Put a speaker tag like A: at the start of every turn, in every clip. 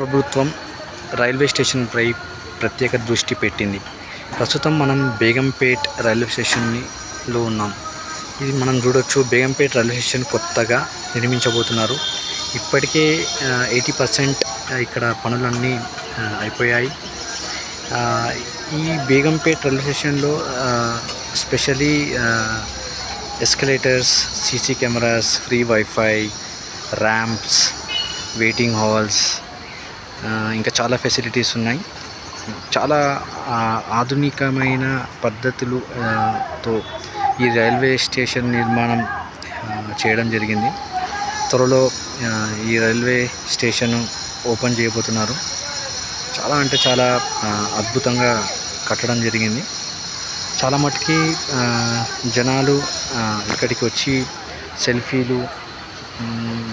A: ప్రభుత్వం రైల్వే స్టేషన్పై ప్రత్యేక దృష్టి పెట్టింది. ప్రస్తుతం మనం బేగంపేట్ రైల్వే స్టేషన్లో ఉన్నాం. ఇది మనం చూడొచ్చు. బేగంపేట్ రైల్వే స్టేషన్ కొత్తగా నిర్మించబోతున్నారు. ఇప్పటికే 80% ఇక్కడ పనులన్నీ అయిపోయాయి. ఈ బేగంపేట్ రైల్వే స్టేషన్లో especially escalators, CC cameras, free wifi, ramps, waiting halls, ఇంకా చాలా ఫెసిలిటీస్ ఉన్నాయి. చాలా ఆధునికమైన పద్ధతులతో ఈ రైల్వే స్టేషన్ నిర్మాణం చేయడం జరిగింది. త్వరలో ఈ రైల్వే స్టేషన్ ఓపెన్ చేయబోతున్నారు. చాలా అంటే చాలా అద్భుతంగా కట్టడం జరిగింది. చాలా మటుకి జనాలు ఇక్కడికి వచ్చి సెల్ఫీలు,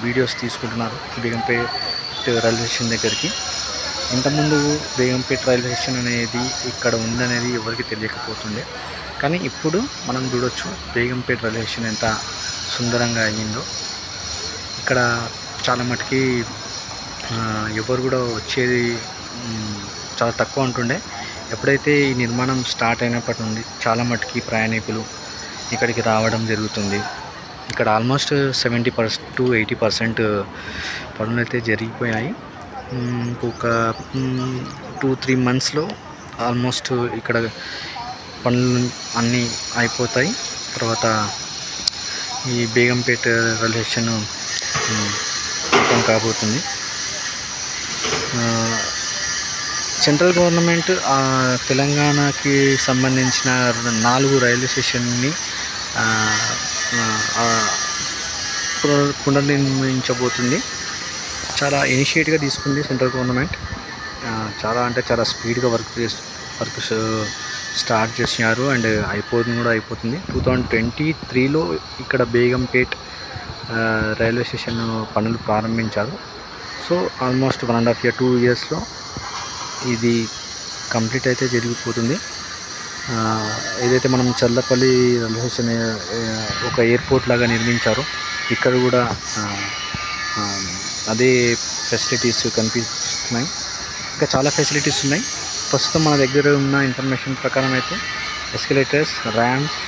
A: వీడియోస్ తీసుకుంటున్నారు బేగంపేట్ రైల్వే స్టేషన్ దగ్గరికి. ఇంతకుముందు బేగంపేట్ రైల్వే స్టేషన్ అనేది ఇక్కడ ఉందనేది ఎవరికి తెలియకపోతుండే, కానీ ఇప్పుడు మనం చూడొచ్చు బేగంపేట్ రైల్వే స్టేషన్ ఎంత సుందరంగా అయ్యిందో. ఇక్కడ చాలా మటుకి ఎవరు కూడా వచ్చేది చాలా తక్కువ ఉంటుండే. ఎప్పుడైతే ఈ నిర్మాణం స్టార్ట్ అయినప్పటి నుండి చాలా మటుకి ప్రయాణికులు ఇక్కడికి రావడం జరుగుతుంది. ఇక్కడ ఆల్మోస్ట్ 70% to 80% పనులు అయితే జరిగిపోయాయి. ఇంకొక 2-3 monthsలో ఆల్మోస్ట్ ఇక్కడ పనులు అన్నీ అయిపోతాయి. తర్వాత ఈ బేగంపేట్ రైల్వే స్టేషన్ ఓపెన్ కాబోతుంది. సెంట్రల్ గవర్నమెంట్ తెలంగాణకి సంబంధించిన 4 రైల్వే స్టేషన్ని పునర్నిర్మించబోతుంది. చాలా ఇనిషియేటివ్గా తీసుకుంది సెంట్రల్ గవర్నమెంట్. చాలా అంటే చాలా స్పీడ్గా వర్క్ స్టార్ట్ చేసినారు అండ్ అయిపోతుంది. 2023లో ఇక్కడ బేగంపేట్ రైల్వే స్టేషన్ పనులు ప్రారంభించారు. సో ఆల్మోస్ట్ 1.5 year 2 yearsలో ఇది కంప్లీట్ అయితే జరిగిపోతుంది. ఏదైతే మనం చల్లపల్లి రైల్వే స్టేషన్ ఒక ఎయిర్పోర్ట్ లాగా నిర్మించారో ఇక్కడ కూడా అదే ఫెసిలిటీస్ కనిపిస్తున్నాయి. ఇంకా చాలా ఫెసిలిటీస్ ఉన్నాయి. ప్రస్తుతం మన దగ్గర ఉన్న ఇన్ఫర్మేషన్ ప్రకారం అయితే escalators, ramps,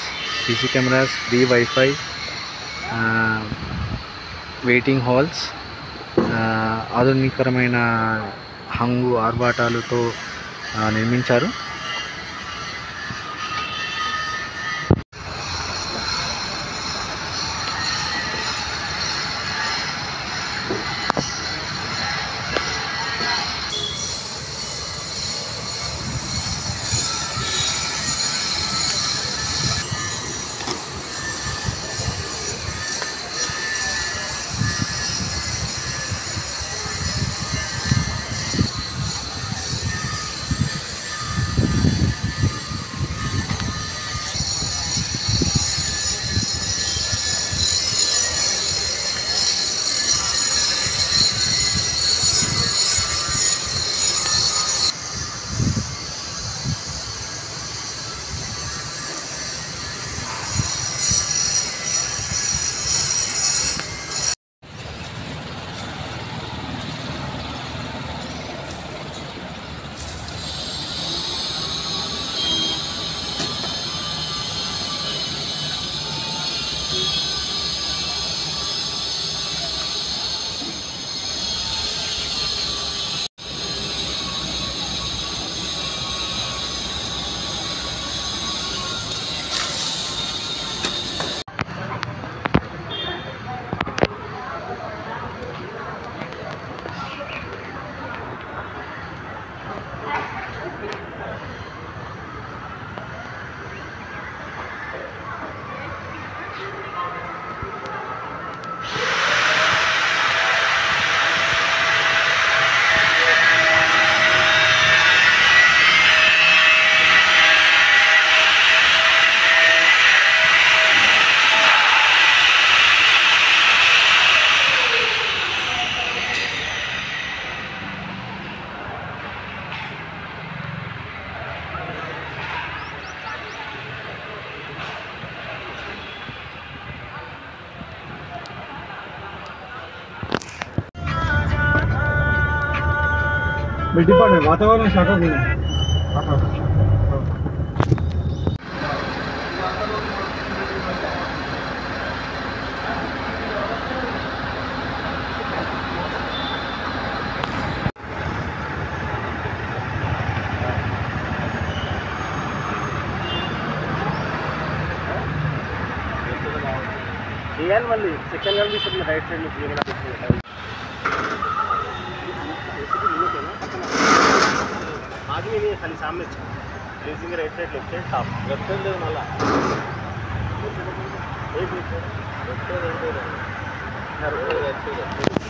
A: CC cameras, free wifi, waiting halls, ఆధునికరమైన హంగు ఆర్భాటాలతో నిర్మించారు.
B: डिपार्टमेंट वातावरण शाखा भी नहीं
C: मल्ल सेकंड राइट सैड आदमी नहीं खाली सामने placing right side left side top left side లేదు మళ్ళా एक लेफ्ट साइड